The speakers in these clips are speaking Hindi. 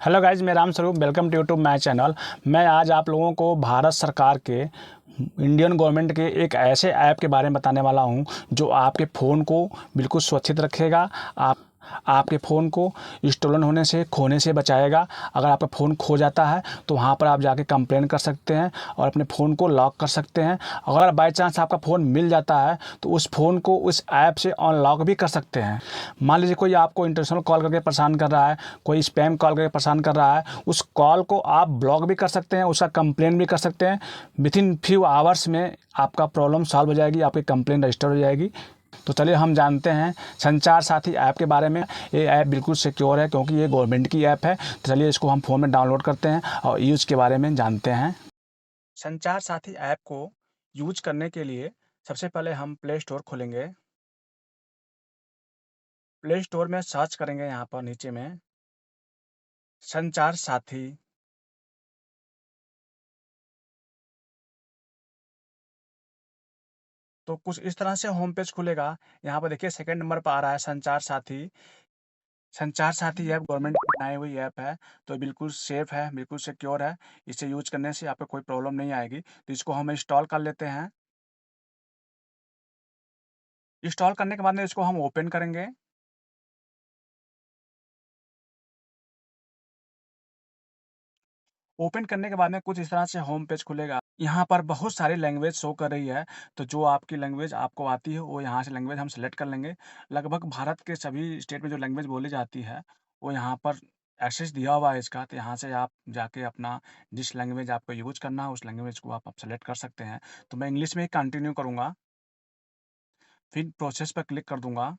हेलो गाइज, मैं Ram Swaroop. Welcome to YouTube my channel. मैं आज आप लोगों को भारत सरकार के इंडियन गवर्नमेंट के एक ऐसे ऐप के बारे में बताने वाला हूं जो आपके फ़ोन को बिल्कुल सुरक्षित रखेगा। आपके फ़ोन को स्टोलन होने से, खोने से बचाएगा। अगर आपका फ़ोन खो जाता है तो वहाँ पर आप जाके कंप्लेन कर सकते हैं और अपने फ़ोन को लॉक कर सकते हैं। अगर बाई चांस आपका फ़ोन मिल जाता है तो उस फ़ोन को उस ऐप से अनलॉक भी कर सकते हैं। मान लीजिए कोई आपको इंटरनेशनल कॉल करके परेशान कर रहा है, कोई स्पैम कॉल करके परेशान कर रहा है, उस कॉल को आप ब्लॉक भी कर सकते हैं, उसका कंप्लेन भी कर सकते हैं। विथिन फ्यू आवर्स में आपका प्रॉब्लम सॉल्व हो जाएगी, आपकी कंप्लेन रजिस्टर हो जाएगी। तो चलिए हम जानते हैं संचार साथी ऐप के बारे में। ये ऐप बिल्कुल सिक्योर है क्योंकि ये गवर्नमेंट की ऐप है। तो चलिए इसको हम फ़ोन में डाउनलोड करते हैं और यूज़ के बारे में जानते हैं। संचार साथी ऐप को यूज करने के लिए सबसे पहले हम प्ले स्टोर खोलेंगे। प्ले स्टोर में सर्च करेंगे, यहाँ पर नीचे में संचार साथी। तो कुछ इस तरह से होम पेज खुलेगा। यहाँ पर देखिए सेकंड नंबर पर आ रहा है संचार साथी। संचार साथी ऐप गवर्नमेंट की बनाई हुई ऐप है, तो बिल्कुल सेफ है, बिल्कुल सिक्योर है। इसे यूज करने से आपको कोई प्रॉब्लम नहीं आएगी। तो इसको हम इंस्टॉल कर लेते हैं। इंस्टॉल करने के बाद में इसको हम ओपन करेंगे। ओपन करने के बाद में कुछ इस तरह से होम पेज खुलेगा। यहाँ पर बहुत सारी लैंग्वेज शो कर रही है, तो जो आपकी लैंग्वेज आपको आती है वो यहाँ से लैंग्वेज हम सेलेक्ट कर लेंगे। लगभग भारत के सभी स्टेट में जो लैंग्वेज बोली जाती है वो यहाँ पर एक्सेस दिया हुआ है इसका। तो यहाँ से आप जाके अपना जिस लैंग्वेज आपको यूज करना है उस लैंग्वेज को आप सेलेक्ट कर सकते हैं। तो मैं इंग्लिश में ही कंटिन्यू करूँगा, फिर प्रोसेस पर क्लिक कर दूंगा।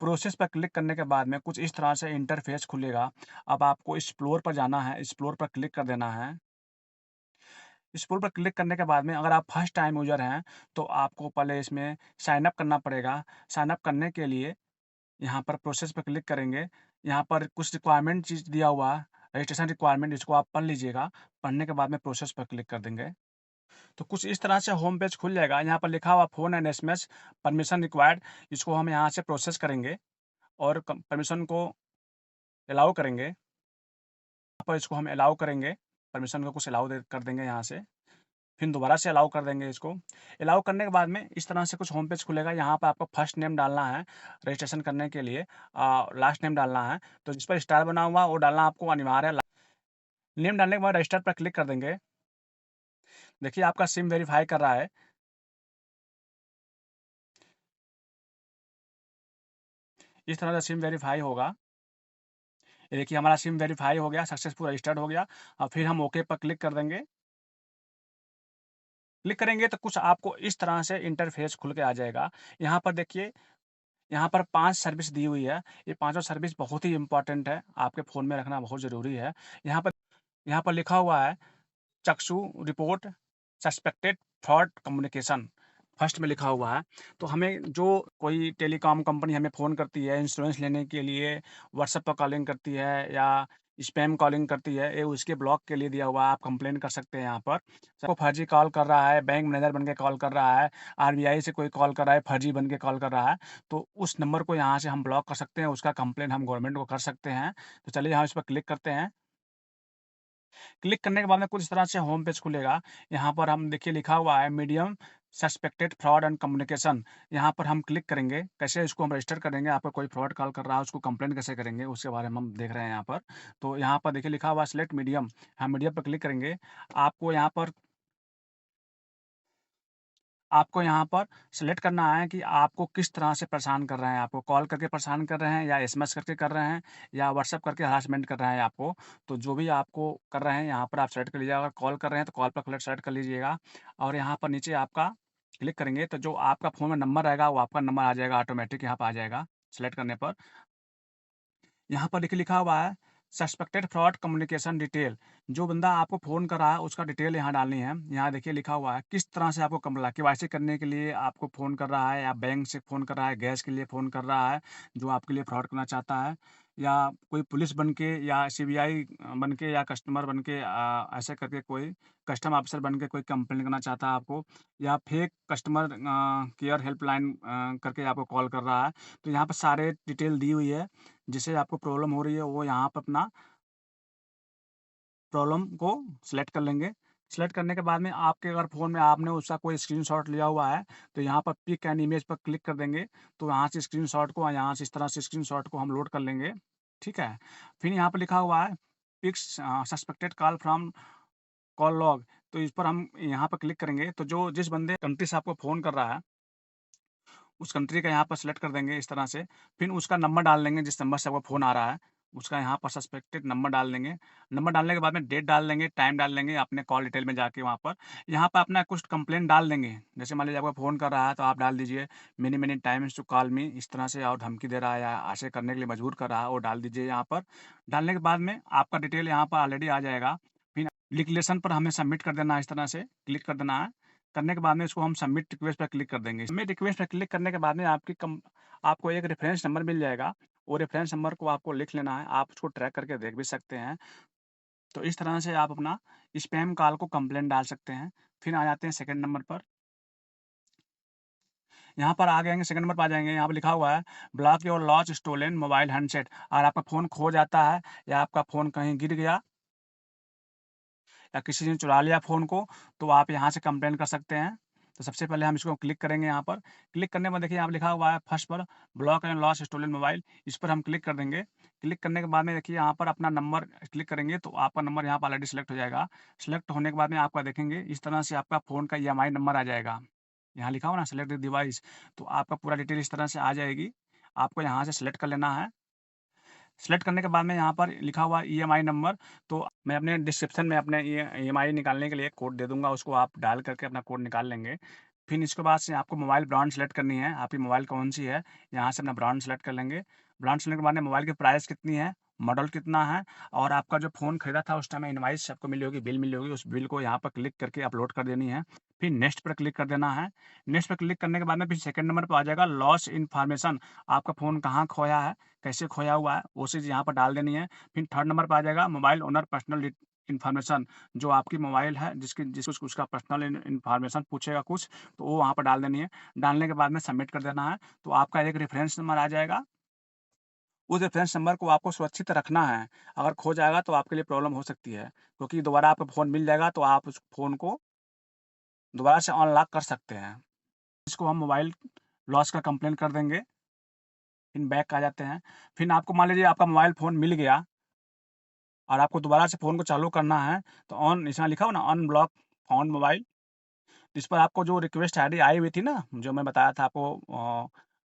प्रोसेस पर क्लिक करने के बाद में कुछ इस तरह से इंटरफेस खुलेगा। अब आपको एक्सप्लोर पर जाना है, एक्सप्लोर पर क्लिक कर देना है। एक्सप्लोर पर क्लिक करने के बाद में अगर आप फर्स्ट टाइम यूज़र हैं तो आपको पहले इसमें साइन अप करना पड़ेगा। साइन अप करने के लिए यहाँ पर प्रोसेस पर क्लिक करेंगे। यहाँ पर कुछ रिक्वायरमेंट चीज़ दिया हुआ है, रजिस्ट्रेशन रिक्वायरमेंट, इसको आप पढ़ लीजिएगा। पढ़ने के बाद में प्रोसेस पर क्लिक कर देंगे। तो कुछ इस तरह से होम पेज खुल जाएगा। यहाँ पर लिखा हुआ phone and SMS permission required, इसको हम यहाँ से प्रोसेस करेंगे और परमिशन को अलाउ करेंगे। यहाँ पर इसको हम अलाउ करेंगे, परमिशन को कुछ अलाउ कर देंगे यहाँ से। फिर दोबारा से अलाउ कर देंगे इसको। अलाउ करने के बाद में इस तरह से कुछ होम पेज खुलेगा। यहाँ पे आपको फर्स्ट नेम डालना है रजिस्ट्रेशन करने के लिए, लास्ट नेम डालना है। तो जिस पर स्टार बना हुआ वो डालना आपको अनिवार्य है। नेम डालने के बाद रजिस्टर पर क्लिक कर देंगे। देखिए आपका सिम वेरीफाई कर रहा है। इस तरह से सिम वेरीफाई होगा। ये देखिए हमारा सिम वेरीफाई हो गया, सक्सेसफुल रजिस्टर्ड हो गया। और फिर हम ओके पर क्लिक कर देंगे। क्लिक करेंगे तो कुछ आपको इस तरह से इंटरफेस खुल के आ जाएगा। यहाँ पर देखिए, यहाँ पर 5 सर्विस दी हुई है। ये पाँचों सर्विस बहुत ही इम्पोर्टेंट है, आपके फ़ोन में रखना बहुत ज़रूरी है। यहाँ पर लिखा हुआ है चक्षु report suspected fraud communication, first में लिखा हुआ है। तो हमें जो कोई टेलीकॉम कंपनी हमें फ़ोन करती है इंश्योरेंस लेने के लिए, व्हाट्सएप पर कॉलिंग करती है या स्पैम कॉलिंग करती है, ये उसके ब्लॉक के लिए दिया हुआ है। आप कंप्लेन कर सकते हैं यहाँ पर। सबको फर्जी कॉल कर रहा है, बैंक मैनेजर बन के कॉल कर रहा है, आरबीआई से कोई कॉल कर रहा है, फर्जी बन के कॉल कर रहा है, तो उस नंबर को यहाँ से हम ब्लॉक कर सकते हैं, उसका कंप्लेन हम गवर्नमेंट को कर सकते हैं। तो चलिए हम इस पर क्लिक करते हैं। क्लिक करने के बाद में कुछ इस तरह से होम पेज खुलेगा। यहाँ पर हम देखिए लिखा हुआ है medium suspected fraud and communication. यहाँ पर हम क्लिक करेंगे। कैसे इसको हम रजिस्टर करेंगे, आपको कोई फ्रॉड कॉल कर रहा है उसको कंप्लेन कैसे करेंगे उसके बारे में हम देख रहे हैं यहाँ पर। तो यहाँ पर देखिए लिखा हुआ है सिलेक्ट मीडियम, हम मीडियम पर क्लिक करेंगे। आपको यहाँ पर आपको यहाँ पर सेलेक्ट करना है कि आपको किस तरह से परेशान कर रहे हैं। आपको कॉल करके परेशान कर रहे हैं या एसएमएस करके कर रहे हैं या व्हाट्सएप करके हरासमेंट कर रहे हैं आपको। तो जो भी आपको कर रहे हैं यहाँ पर आप सेलेक्ट कर लीजिएगा। अगर कॉल कर रहे हैं तो कॉल पर सेलेक्ट कर लीजिएगा और यहाँ पर नीचे आपका क्लिक करेंगे तो जो आपका फ़ोन में नंबर रहेगा वो आपका नंबर आ जाएगा, ऑटोमेटिक यहाँ पर आ जाएगा सेलेक्ट करने पर। यहाँ पर देखिए लिखा हुआ है सस्पेक्टेड फ्रॉड कम्युनिकेशन डिटेल। जो बंदा आपको फ़ोन कर रहा है उसका डिटेल यहाँ डालनी है। यहाँ देखिए लिखा हुआ है किस तरह से आपको केवाईसी करने के लिए आपको फ़ोन कर रहा है, या बैंक से फ़ोन कर रहा है, गैस के लिए फ़ोन कर रहा है जो आपके लिए फ्रॉड करना चाहता है, या कोई पुलिस बन के या सीबीआई बन के या कस्टमर बन के, ऐसे करके कोई कस्टम ऑफिसर बन के कोई कंप्लेन करना चाहता है आपको, या फेक कस्टमर केयर हेल्पलाइन करके आपको कॉल कर रहा है। तो यहाँ पर सारे डिटेल दी हुई है। जिससे आपको प्रॉब्लम हो रही है, वो यहाँ पे अपना प्रॉब्लम को सिलेक्ट कर लेंगे। सिलेक्ट करने के बाद में आपके अगर फ़ोन में आपने उसका कोई स्क्रीनशॉट लिया हुआ है, तो यहाँ पर पिक एंड इमेज पर क्लिक कर देंगे, तो यहाँ से स्क्रीनशॉट को यहाँ से इस तरह से स्क्रीनशॉट को हम लोड कर लेंगे, ठीक है? फिर यहाँ पे लिखा हुआ है picks suspected call from call log, तो इस पर हम यहाँ पर क्लिक करेंगे, तो जो जिस बंदे कंट्री से आपको फ़ोन कर रहा है, उस कंट्री का यहाँ पर सिलेक्ट कर देंगे इस तरह से, फिर उसका नंबर डाल देंगे जिस नंबर से आपका फ़ोन आ रहा है, उसका यहाँ पर सस्पेक्टेड नंबर डाल देंगे। नंबर डालने के बाद में डेट डाल देंगे, टाइम डाल देंगे अपने कॉल डिटेल में जाके वहाँ पर। यहाँ पर अपना कुछ कंप्लेंट डाल देंगे, जैसे मान लीजिए आपका फ़ोन कर रहा है तो आप डाल दीजिए many many times to call me, इस तरह से और धमकी दे रहा है या ऐसे करने के लिए मजबूर कर रहा है, वो डाल दीजिए यहाँ पर। डालने के बाद में आपका डिटेल यहाँ पर ऑलरेडी आ जाएगा। फिर डिक्लेरेशन पर हमें सबमिट कर देना है, इस तरह से क्लिक कर देना है। करने के बाद में इसको हम सबमिट रिक्वेस्ट पे क्लिक कर देंगे। सबमिट रिक्वेस्ट पे क्लिक करने के बाद में आपको एक रेफ़रेंस नंबर मिल जाएगा। वो रेफ़रेंस नंबर को आपको लिख लेना है। आप उसको ट्रैक करके देख भी सकते हैं। तो इस तरह से आप अपना स्पैम कॉल को कंप्लेंट डाल सकते हैं। फिर आ जाते हैं सेकंड नंबर पर। यहाँ पर आ जाएँगे, सेकंड नंबर पे आ जाएँगे, यहाँ पे लिखा हुआ है block your lost stolen mobile handset. अगर आपका फ़ोन खो जाता है या आपका फ़ोन कहीं गिर गया या किसी ने चुरा लिया फ़ोन को, तो आप यहाँ से कंप्लेन कर सकते हैं। तो सबसे पहले हम इसको क्लिक करेंगे यहाँ पर। क्लिक करने में देखिए यहाँ पे लिखा हुआ है फर्स्ट पर block and lost stolen mobile, इस पर हम क्लिक कर देंगे। क्लिक करने के बाद में देखिए यहाँ पर अपना नंबर क्लिक करेंगे तो आपका नंबर यहाँ पर ऑलरेडी सिलेक्ट हो जाएगा। सिलेक्ट होने के बाद में आपका देखेंगे इस तरह से आपका फ़ोन का ईएमआई नंबर आ जाएगा। यहाँ लिखा हुआ ना सेलेक्ट द डिवाइस, तो आपका पूरा डिटेल इस तरह से आ जाएगी। आपको यहाँ से सेलेक्ट कर लेना है। सेलेक्ट करने के बाद में यहाँ पर लिखा हुआ है ईएमआई नंबर, तो मैं अपने डिस्क्रिप्शन में अपने ईएमआई निकालने के लिए कोड दे दूँगा, उसको आप डाल करके अपना कोड निकाल लेंगे। फिर इसके बाद से आपको मोबाइल ब्रांड सेलेक्ट करनी है, आपकी मोबाइल कौन-सी है, यहाँ से अपना ब्रांड सेलेक्ट कर लेंगे। ब्रांड सेलेक्ट के बाद में मोबाइल की प्राइस कितनी है, मॉडल कितना है और आपका जो फ़ोन खरीदा था उस टाइम इनवॉइस आपको मिली होगी, बिल मिली होगी, उस बिल को यहाँ पर क्लिक करके अपलोड कर देनी है। फिर नेक्स्ट पर क्लिक कर देना है। नेक्स्ट पे क्लिक करने के बाद में फिर सेकंड नंबर पे आ जाएगा लॉस्ट इन्फॉर्मेशन, आपका फ़ोन कहाँ खोया है, कैसे खोया हुआ है, वो चीज़ यहाँ पर डाल देनी है। फिर थर्ड नंबर पे आ जाएगा मोबाइल ओनर पर्सनल इन्फॉर्मेशन, जो आपकी मोबाइल है जिस उसका पर्सनल इन्फॉर्मेशन पूछेगा कुछ, तो वो वहाँ पर डाल देनी है। डालने के बाद में सबमिट कर देना है, तो आपका एक रेफ़रेंस नंबर आ जाएगा। उस रेफ़रेंस नंबर को आपको सुरक्षित रखना है। अगर खो जाएगा तो आपके लिए प्रॉब्लम हो सकती है, क्योंकि दोबारा आपका फ़ोन मिल जाएगा तो आप उस फ़ोन को दोबारा से अनलॉक कर सकते हैं। इसको हम मोबाइल लॉस का कंप्लेंट कर देंगे। फिर बैक आ जाते हैं। फिर आपको मान लीजिए आपका मोबाइल फ़ोन मिल गया और आपको दोबारा से फ़ोन को चालू करना है, तो ऑन इसमें लिखा हो ना अनब्लॉक फ़ोन मोबाइल, इस पर आपको जो रिक्वेस्ट आईडी आई हुई थी ना, जो मैं बताया था आपको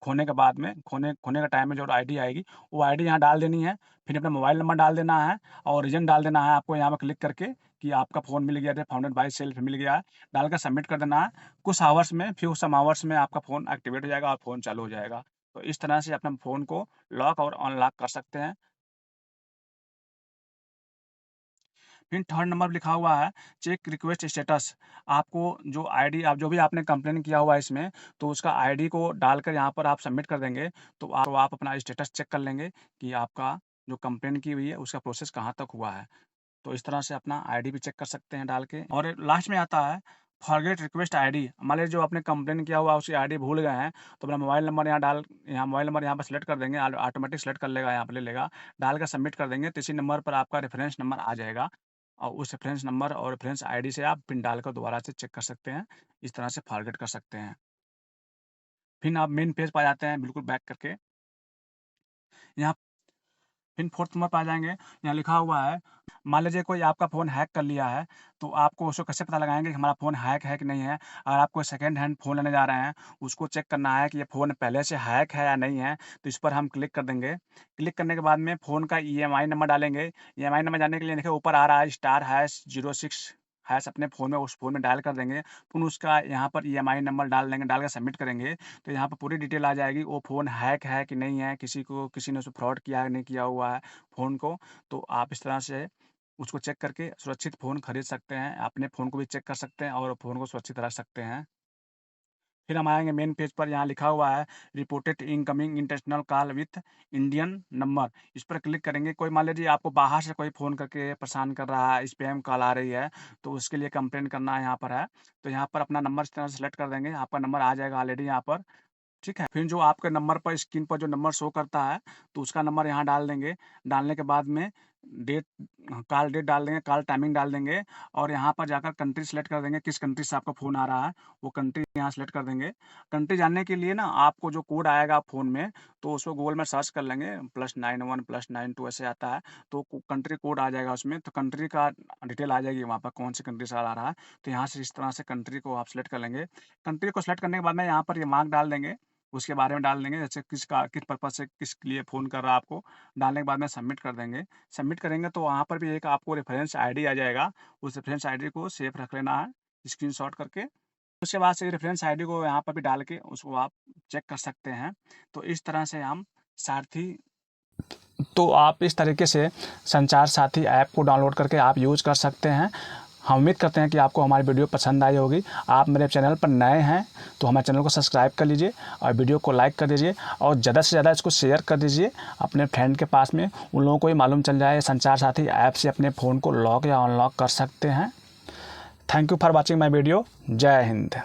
खोने के बाद में, खोने खोने के टाइम में जो आईडी आएगी, वो आईडी यहाँ डाल देनी है। फिर अपना मोबाइल नंबर डाल देना है और रीज़न डाल देना है आपको यहाँ पे क्लिक करके कि आपका फ़ोन मिल गया है, फाउंडेड बाय सेल्फ मिल गया है। डालकर सबमिट कर देना है। कुछ आवर्स में, फ्यू सम आवर्स में आपका फ़ोन एक्टिवेट हो जाएगा और फ़ोन चालू हो जाएगा। तो इस तरह से अपने फ़ोन को लॉक और अनलॉक कर सकते हैं। फिर थर्ड नंबर पे लिखा हुआ है चेक रिक्वेस्ट स्टेटस। आपको जो आईडी आप जो भी आपने कंप्लेन किया हुआ है इसमें, तो उसका आईडी को डालकर यहाँ पर आप सबमिट कर देंगे, तो आप अपना स्टेटस चेक कर लेंगे कि आपका जो कंप्लेन की हुई है, उसका प्रोसेस कहाँ तक हुआ है। तो इस तरह से अपना आईडी भी चेक कर सकते हैं डाल के और लास्ट में आता है फॉरगेट रिक्वेस्ट आईडी। मान लीजिए जो आपने कंप्लेन किया हुआ उसकी आईडी भूल गए हैं, तो अपना मोबाइल नंबर यहाँ मोबाइल नंबर यहाँ पर सेलेक्ट कर देंगे, ऑटोमेटिक सेलेक्ट कर लेगा, यहाँ पे ले लेगा। डाल कर सबमिट कर देंगे, तो इसी नंबर पर आपका रेफरेंस नंबर आ जाएगा और उस रेफरेंस नंबर और रेफरेंस आईडी से आप पिन डालकर दोबारा से चेक कर सकते हैं। इस तरह से फॉरगेट कर सकते हैं। फिर आप मेन पेज पे आ जाते हैं बिल्कुल बैक करके। यहाँ फिर 4th नंबर पे आ जाएँगे, यहाँ लिखा हुआ है, मान लीजिए कोई आपका फ़ोन हैक कर लिया है, तो आपको उसको कैसे पता लगाएँगे कि हमारा फ़ोन हैक है कि नहीं है? अगर आप कोई सेकंड हैंड फ़ोन लेने जा रहे हैं, उसको चेक करना है कि ये फ़ोन पहले से हैक है या नहीं है, तो इस पर हम क्लिक कर देंगे। क्लिक करने के बाद में फ़ोन का ईएमआई नंबर डालेंगे। ईएमआई नंबर जानने के लिए देखिए ऊपर आ रहा है *#06# अपने फ़ोन में उस फ़ोन में डायल कर देंगे। फिर उसका यहाँ पर ईएमआई नंबर डाल देंगे, डाल के सबमिट करेंगे, तो यहाँ पे पूरी डिटेल आ जाएगी, वो फ़ोन हैक है कि नहीं है, किसी ने उसमें फ्रॉड किया है, नहीं किया हुआ है फ़ोन को। तो आप इस तरह से उसको चेक करके सुरक्षित फ़ोन खरीद सकते हैं। अपने फ़ोन को भी चेक कर सकते हैं और फ़ोन को सुरक्षित रख सकते हैं। फिर हम आएँगे मेन पेज पर, यहाँ लिखा हुआ है reported incoming international call with Indian number. इस पर क्लिक करेंगे। कोई मान लीजिए आपको बाहर से कोई फ़ोन करके परेशान कर रहा है, स्पैम कॉल आ रही है, तो उसके लिए कंप्लेंट करना यहाँ पर है। तो यहाँ पर अपना नंबर इस तरह से सेलेक्ट कर देंगे। आपका नंबर आ जाएगा ऑलरेडी यहाँ पर। ठीक है। फिर जो आपके नंबर पर स्क्रीन पर जो नंबर शो करता है, तो उसका नंबर यहाँ डाल देंगे। डालने के बाद में डेट कॉल डेट डाल देंगे, कॉल टाइमिंग डाल देंगे और यहाँ पर जाकर कंट्री सेलेक्ट कर देंगे, किस कंट्री से आपका फ़ोन आ रहा है, वो कंट्री यहाँ सेलेक्ट कर देंगे। कंट्री जानने के लिए ना आपको जो कोड आएगा फ़ोन में, तो उसको गूगल में सर्च कर लेंगे, +91 +92 ऐसे आता है, तो कंट्री कोड आ जाएगा उसमें, तो कंट्री का डिटेल आ जाएगी वहाँ पर, कौन सी कंट्री से आ रहा है। तो यहाँ से इस तरह से कंट्री को आप सेलेक्ट कर लेंगे। कंट्री को सेलेक्ट करने के बाद में यहाँ पर ये मार्क डाल देंगे, उसके बारे में डाल देंगे, जैसे किस पर्पज़ से, किसके लिए फ़ोन कर रहा है आपको। डालने के बाद में सबमिट कर देंगे। सबमिट करेंगे तो वहाँ पर भी एक आपको रेफ़रेंस आईडी आ जाएगा, उस रेफ़रेंस आईडी को सेव रख लेना है, स्क्रीनशॉट करके। उसके बाद से रेफ़रेंस आईडी को यहाँ पर भी डाल के उसको आप चेक कर सकते हैं। तो इस तरह से हम सारथी तो आप इस तरीके से संचार साथी ऐप को डाउनलोड करके आप यूज़ कर सकते हैं। हम उम्मीद करते हैं कि आपको हमारी वीडियो पसंद आई होगी। आप मेरे चैनल पर नए हैं तो हमारे चैनल को सब्सक्राइब कर लीजिए और वीडियो को लाइक कर दीजिए और ज़्यादा से ज़्यादा इसको शेयर कर दीजिए अपने फ्रेंड के पास में, उन लोगों को भी मालूम चल जाए संचार साथी ऐप से अपने फ़ोन को लॉक या अनलॉक कर सकते हैं। Thank you for watching my video. जय हिंद।